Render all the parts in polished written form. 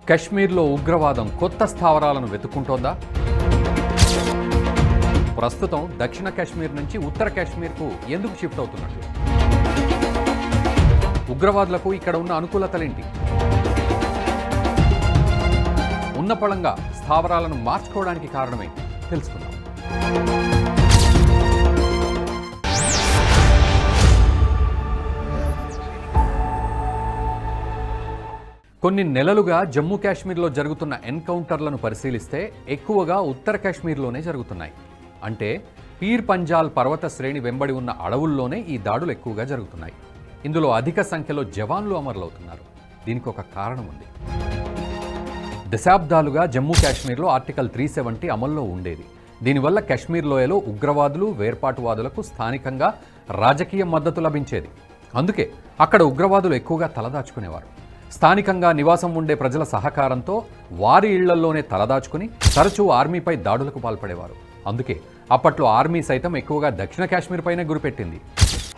కశ్మీర్లో ఉగ్రవాదం కొత్త స్థావరాలను వెతుక్కుంటోందా? ప్రస్తుతం దక్షిణ కాశ్మీర్ నుంచి ఉత్తర కాశ్మీర్కు ఎందుకు షిఫ్ట్ అవుతున్నట్లు? ఉగ్రవాదులకు ఇక్కడ ఉన్న అనుకూలతలేంటి? ఉన్నపళంగా స్థావరాలను మార్చుకోవడానికి కారణమే తెలుసుకుందాం. కొన్ని నెలలుగా జమ్మూ కాశ్మీర్లో జరుగుతున్న ఎన్కౌంటర్లను పరిశీలిస్తే ఎక్కువగా ఉత్తర కాశ్మీర్లోనే జరుగుతున్నాయి. అంటే పీర్ పంజాల్ పర్వత శ్రేణి వెంబడి ఉన్న అడవుల్లోనే ఈ దాడులు ఎక్కువగా జరుగుతున్నాయి. ఇందులో అధిక సంఖ్యలో జవాన్లు అమరులవుతున్నారు. దీనికి ఒక కారణం ఉంది. దశాబ్దాలుగా జమ్మూ కాశ్మీర్లో ఆర్టికల్ 370 అమల్లో ఉండేది. దీనివల్ల కాశ్మీర్ లోయలో ఉగ్రవాదులు, వేర్పాటువాదులకు స్థానికంగా రాజకీయ మద్దతు లభించేది. అందుకే అక్కడ ఉగ్రవాదులు ఎక్కువగా తలదాచుకునేవారు. స్థానికంగా నివాసం ఉండే ప్రజల సహకారంతో వారి ఇళ్లల్లోనే తలదాచుకుని తరచూ ఆర్మీపై దాడులకు పాల్పడేవారు. అందుకే అప్పట్లో ఆర్మీ సైతం ఎక్కువగా దక్షిణ కాశ్మీర్ పైనే గురిపెట్టింది.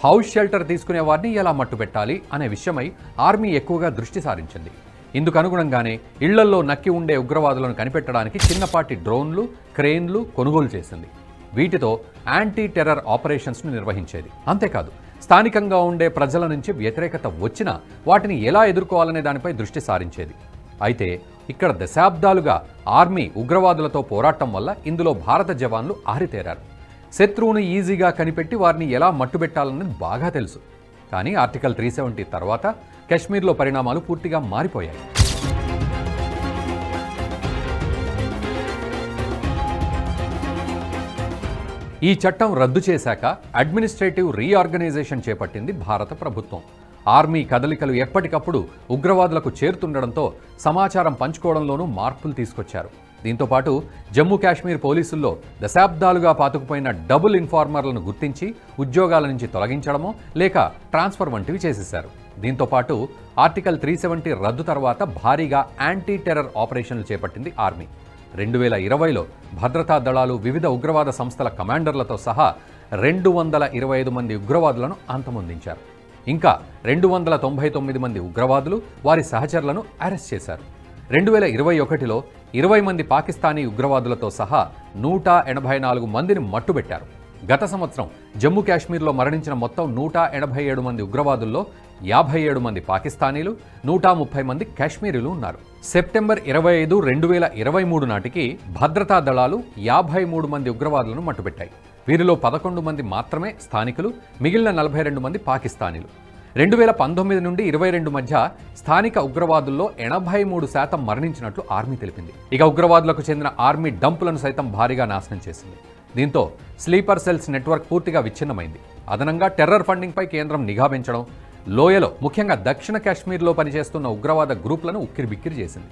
హౌస్ షెల్టర్ తీసుకునే వారిని ఎలా మట్టుపెట్టాలి అనే విషయమై ఆర్మీ ఎక్కువగా దృష్టి సారించింది. ఇందుకు అనుగుణంగానే ఇళ్లల్లో నక్కి ఉండే ఉగ్రవాదులను కనిపెట్టడానికి చిన్నపాటి డ్రోన్లు, క్రేన్లు కొనుగోలు చేసింది. వీటితో యాంటీ టెర్రర్ ఆపరేషన్స్ను నిర్వహించేది. అంతేకాదు స్థానికంగా ఉండే ప్రజల నుంచి వ్యతిరేకత వచ్చినా వాటిని ఎలా ఎదుర్కోవాలనే దానిపై దృష్టి సారించేది. అయితే ఇక్కడ దశాబ్దాలుగా ఆర్మీ ఉగ్రవాదులతో పోరాటం వల్ల ఇందులో భారత జవాన్లు ఆరితేరారు. శత్రువును ఈజీగా కనిపెట్టి వారిని ఎలా మట్టుబెట్టాలన్నది బాగా తెలుసు. కానీ ఆర్టికల్ 370 తర్వాత కాశ్మీర్లో పరిణామాలు పూర్తిగా మారిపోయాయి. ఈ చట్టం రద్దు చేశాక అడ్మినిస్ట్రేటివ్ రీఆర్గనైజేషన్ చేపట్టింది భారత ప్రభుత్వం. ఆర్మీ కదలికలు ఎప్పటికప్పుడు ఉగ్రవాదులకు చేరుతుండడంతో సమాచారం పంచుకోవడంలోనూ మార్పులు తీసుకొచ్చారు. దీంతోపాటు జమ్మూ కాశ్మీర్ పోలీసుల్లో దశాబ్దాలుగా పాతుకుపోయిన డబుల్ ఇన్ఫార్మర్లను గుర్తించి ఉద్యోగాల నుంచి తొలగించడమో లేక ట్రాన్స్ఫర్ వంటివి చేసేశారు. దీంతోపాటు ఆర్టికల్ 370 రద్దు తర్వాత భారీగా యాంటీ టెర్రర్ ఆపరేషన్లు చేపట్టింది ఆర్మీ. 2020లో భద్రతా దళాలు వివిధ ఉగ్రవాద సంస్థల కమాండర్లతో సహా 225 మంది ఉగ్రవాదులను అంతమొందించారు. ఇంకా 299 మంది ఉగ్రవాదులు, వారి సహచరులను అరెస్ట్ చేశారు. 2021లో 20 మంది పాకిస్తానీ ఉగ్రవాదులతో సహా 184 మందిని మట్టుబెట్టారు. గత సంవత్సరం జమ్మూ కాశ్మీర్లో మరణించిన మొత్తం 187 మంది ఉగ్రవాదుల్లో 57 మంది పాకిస్తానీలు, 130 మంది కాశ్మీరీలు ఉన్నారు. సెప్టెంబర్ 25, 2023 నాటికి భద్రతా దళాలు 53 మంది ఉగ్రవాదులను మట్టుబెట్టాయి. వీరిలో 11 మంది మాత్రమే స్థానికులు, మిగిలిన 42 మంది పాకిస్తానీలు. 2019 నుండి 22 మధ్య స్థానిక ఉగ్రవాదుల్లో 83% మరణించినట్లు ఆర్మీ తెలిపింది. ఇక ఉగ్రవాదులకు చెందిన ఆర్మీ డంపులను సైతం భారీగా నాశనం చేసింది. దీంతో స్లీపర్ సెల్స్ నెట్వర్క్ పూర్తిగా విచ్ఛిన్నమైంది. అదనంగా టెర్రర్ ఫండింగ్పై కేంద్రం నిఘా పెంచడం, లోయలో ముఖ్యంగా దక్షిణ కాశ్మీర్లో పనిచేస్తున్న ఉగ్రవాద గ్రూపులను ఉక్కిరిబిక్కిరి చేసింది.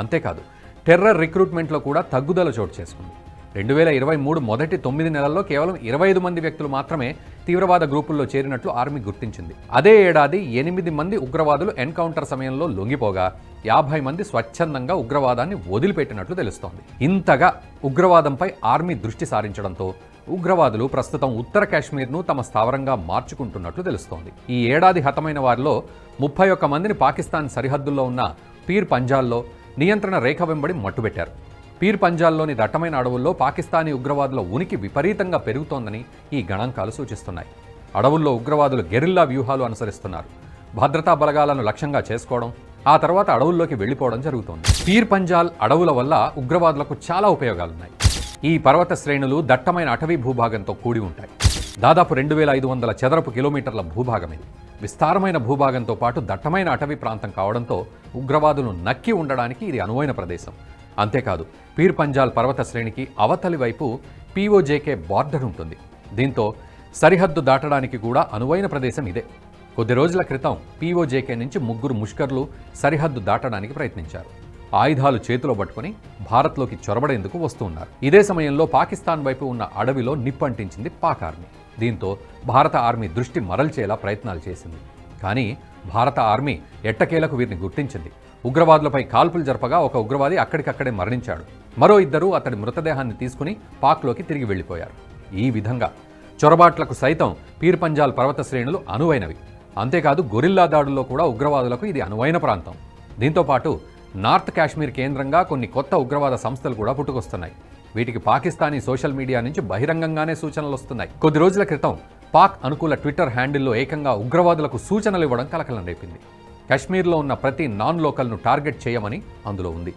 అంతేకాదు టెర్రర్ రిక్రూట్మెంట్లో కూడా తగ్గుదల చోటు చేసుకుంది. 2023 మొదటి 9 నెలల్లో కేవలం 25 మంది వ్యక్తులు మాత్రమే తీవ్రవాద గ్రూపుల్లో చేరినట్లు ఆర్మీ గుర్తించింది. అదే ఏడాది 8 మంది ఉగ్రవాదులు ఎన్కౌంటర్ సమయంలో లొంగిపోగా 50 మంది స్వచ్ఛందంగా ఉగ్రవాదాన్ని వదిలిపెట్టినట్లు తెలుస్తోంది. ఇంతగా ఉగ్రవాదంపై ఆర్మీ దృష్టి సారించడంతో ఉగ్రవాదులు ప్రస్తుతం ఉత్తర కాశ్మీర్ను తమ స్థావరంగా మార్చుకుంటున్నట్లు తెలుస్తోంది. ఈ ఏడాది హతమైన వారిలో 31 మందిని పాకిస్తాన్ సరిహద్దుల్లో ఉన్న పీర్ పంజాల్లో నియంత్రణ రేఖ వెంబడి మట్టుబెట్టారు. పీర్ పంజాల్లోని దట్టమైన అడవుల్లో పాకిస్తానీ ఉగ్రవాదుల ఉనికి విపరీతంగా పెరుగుతోందని ఈ గణాంకాలు సూచిస్తున్నాయి. అడవుల్లో ఉగ్రవాదులు గెరిల్లా వ్యూహాలు అనుసరిస్తున్నారు. భద్రతా బలగాలను లక్ష్యంగా చేసుకోవడం, ఆ తర్వాత అడవుల్లోకి వెళ్లిపోవడం జరుగుతోంది. పీర్ పంజాల్ అడవుల వల్ల ఉగ్రవాదులకు చాలా ఉపయోగాలున్నాయి. ఈ పర్వత శ్రేణులు దట్టమైన అటవీ భూభాగంతో కూడి ఉంటాయి. దాదాపు 2500 చదరపు కిలోమీటర్ల భూభాగం ఇది. విస్తారమైన భూభాగంతో పాటు దట్టమైన అటవీ ప్రాంతం కావడంతో ఉగ్రవాదులు నక్కి ఉండడానికి ఇది అనువైన ప్రదేశం. అంతేకాదు పీర్ పంజాల్ పర్వత శ్రేణికి అవతలి వైపు POJK బార్డర్ ఉంటుంది. దీంతో సరిహద్దు దాటడానికి కూడా అనువైన ప్రదేశం ఇదే. కొద్ది రోజుల క్రితం POJK నుంచి 3 ముష్కర్లు సరిహద్దు దాటడానికి ప్రయత్నించారు. ఆయుధాలు చేతిలో పట్టుకుని భారత్లోకి చొరబడేందుకు వస్తున్నారు. ఇదే సమయంలో పాకిస్తాన్ వైపు ఉన్న అడవిలో నిప్పంటించింది పాక్ ఆర్మీ. దీంతో భారత ఆర్మీ దృష్టి మరల్చేలా ప్రయత్నాలు చేసింది. కానీ భారత ఆర్మీ ఎట్టకేలకు వీరిని గుర్తించింది. ఉగ్రవాదులపై కాల్పులు జరపగా ఒక ఉగ్రవాది అక్కడికక్కడే మరణించాడు. మరో 2 అతడి మృతదేహాన్ని తీసుకుని పాక్లోకి తిరిగి వెళ్లిపోయారు. ఈ విధంగా చొరబాట్లకు సైతం పీర్ పంజాల్ పర్వత శ్రేణులు అనువైనవి. అంతేకాదు గొరిల్లా దాడుల్లో కూడా ఉగ్రవాదులకు ఇది అనువైన ప్రాంతం. దీంతోపాటు నార్త్ కాశ్మీర్ కేంద్రంగా కొన్ని కొత్త ఉగ్రవాద సంస్థలు కూడా పుట్టుకొస్తున్నాయి. వీటికి పాకిస్తానీ సోషల్ మీడియా నుంచి బహిరంగంగానే సూచనలు వస్తున్నాయి. కొద్ది రోజుల క్రితం పాక్ అనుకూల ట్విట్టర్ హ్యాండిల్లో ఏకంగా ఉగ్రవాదులకు సూచనలు ఇవ్వడం కలకలం రేపింది. కశ్మీర్లో ఉన్న ప్రతి నాన్ లోకల్ను టార్గెట్ చేయమని అందులో ఉంది.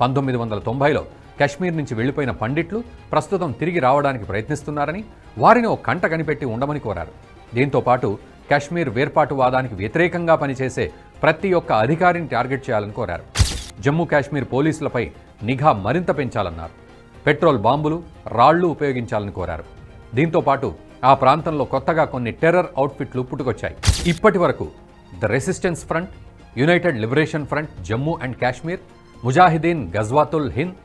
1990లో కశ్మీర్ నుంచి వెళ్లిపోయిన పండిట్లు ప్రస్తుతం తిరిగి రావడానికి ప్రయత్నిస్తున్నారని, వారిని ఓ కంట కనిపెట్టి ఉండమని కోరారు. దీంతో పాటు కశ్మీర్ వేర్పాటువాదానికి వ్యతిరేకంగా పనిచేసే ప్రతి ఒక్క అధికారిని టార్గెట్ చేయాలని కోరారు. జమ్మూ కాశ్మీర్ పోలీసులపై నిఘా మరింత పెంచాలన్నారు. పెట్రోల్ బాంబులు, రాళ్లు ఉపయోగించాలని కోరారు. దీంతో పాటు ఆ ప్రాంతంలో కొత్తగా కొన్ని టెర్రర్ అవుట్ఫిట్లు పుట్టుకొచ్చాయి. ఇప్పటి వరకు the resistance front, united liberation front Jammu and Kashmir, Mujahideen Ghazwatul Hind,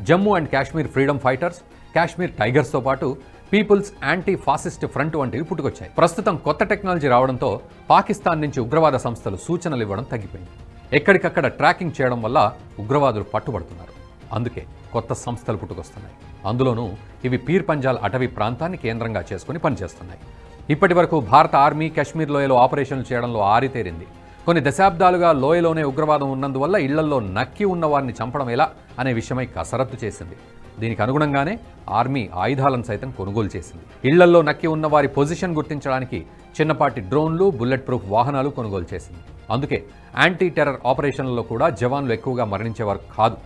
Jammu and Kashmir freedom fighters, Kashmir టైగర్స్తో పాటు పీపుల్స్ యాంటీ ఫాసిస్ట్ ఫ్రంట్ వంటివి పుట్టుకొచ్చాయి. ప్రస్తుతం కొత్త టెక్నాలజీ రావడంతో పాకిస్తాన్ నుంచి ఉగ్రవాద సంస్థలు సూచనలు ఇవ్వడం తగ్గిపోయింది. ఎక్కడికక్కడ ట్రాకింగ్ చేయడం వల్ల ఉగ్రవాదులు పట్టుబడుతున్నారు. అందుకే కొత్త సంస్థలు పుట్టుకొస్తున్నాయి. అందులోనూ ఇవి పీర్ పంజాల్ అటవీ ప్రాంతాన్ని కేంద్రంగా చేసుకుని పనిచేస్తున్నాయి. ఇప్పటి వరకు భారత ఆర్మీ కశ్మీర్ లోయలో ఆపరేషన్లు చేయడంలో ఆరితేరింది. కొన్ని దశాబ్దాలుగా లోయలోనే ఉగ్రవాదం ఉన్నందువల్ల ఇళ్లల్లో నక్కి ఉన్న వారిని చంపడం ఎలా అనే విషయమై కసరత్తు చేసింది. దీనికి అనుగుణంగానే ఆర్మీ ఆయుధాలను సైతం కొనుగోలు చేసింది. ఇళ్లల్లో నక్కి ఉన్న వారి పొజిషన్ గుర్తించడానికి చిన్నపాటి డ్రోన్లు, బుల్లెట్ ప్రూఫ్ వాహనాలు కొనుగోలు చేసింది. అందుకే యాంటీ టెర్రర్ ఆపరేషన్లలో కూడా జవాన్లు ఎక్కువగా మరణించేవారు కాదు,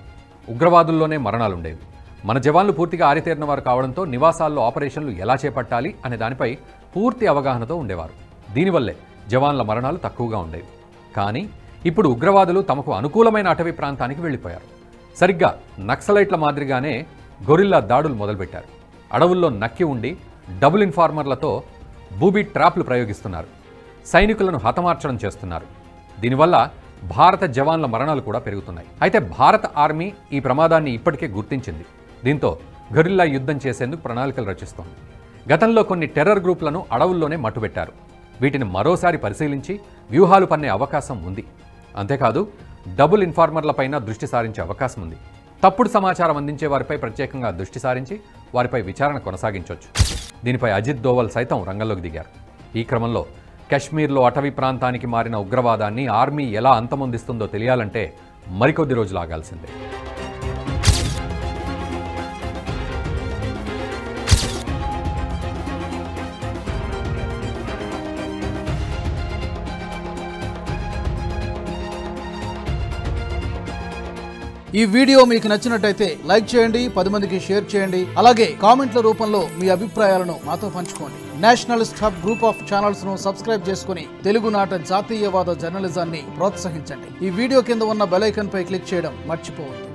ఉగ్రవాదుల్లోనే మరణాలుండేవి. మన జవాన్లు పూర్తిగా ఆరితేరిన వారు కావడంతో నివాసాల్లో ఆపరేషన్లు ఎలా చేపట్టాలి అనే దానిపై పూర్తి అవగాహనతో ఉండేవారు. దీనివల్లే జవాన్ల మరణాలు తక్కువగా ఉండేవి. కానీ ఇప్పుడు ఉగ్రవాదులు తమకు అనుకూలమైన అటవీ ప్రాంతానికి వెళ్ళిపోయారు. సరిగ్గా నక్సలైట్ల మాదిరిగానే గొరిల్లా దాడులు మొదలుపెట్టారు. అడవుల్లో నక్కి ఉండి డబుల్ ఇన్ఫార్మర్లతో బూబీ ట్రాప్లు ప్రయోగిస్తున్నారు. సైనికులను హతమార్చడం చేస్తున్నారు. దీనివల్ల భారత జవాన్ల మరణాలు కూడా పెరుగుతున్నాయి. అయితే భారత ఆర్మీ ఈ ప్రమాదాన్ని ఇప్పటికే గుర్తించింది. దీంతో గొరిల్లా యుద్ధం చేసేందుకు ప్రణాళికలు రచిస్తోంది. గతంలో కొన్ని టెర్రర్ గ్రూపులను అడవుల్లోనే మట్టుబెట్టారు. వీటిని మరోసారి పరిశీలించి వ్యూహాలు పన్నే అవకాశం ఉంది. అంతేకాదు డబుల్ ఇన్ఫార్మర్లపైన దృష్టి సారించే అవకాశం ఉంది. తప్పుడు సమాచారం అందించే వారిపై ప్రత్యేకంగా దృష్టి సారించి వారిపై విచారణ కొనసాగించవచ్చు. దీనిపై అజిత్ దోవల్ సైతం రంగంలోకి దిగారు. ఈ క్రమంలో కశ్మీర్లో అటవీ ప్రాంతానికి మారిన ఉగ్రవాదాన్ని ఆర్మీ ఎలా అంతమొందిస్తుందో తెలియాలంటే మరికొద్ది రోజులు ఆగాల్సిందే. ఈ వీడియో మీకు నచ్చినట్టయితే లైక్ చేయండి, 10 మందికి షేర్ చేయండి. అలాగే కామెంట్ల రూపంలో మీ అభిప్రాయాలను మాతో పంచుకోండి. Nationalist hub group of channels ను సబ్స్క్రైబ్ చేసుకుని తెలుగునాట జాతీయవాద జర్నలిజాన్ని ప్రోత్సహించండి. ఈ వీడియో కింద ఉన్న బెల్ ఐకాన్ పై క్లిక్ చేయడం మర్చిపోవద్దు.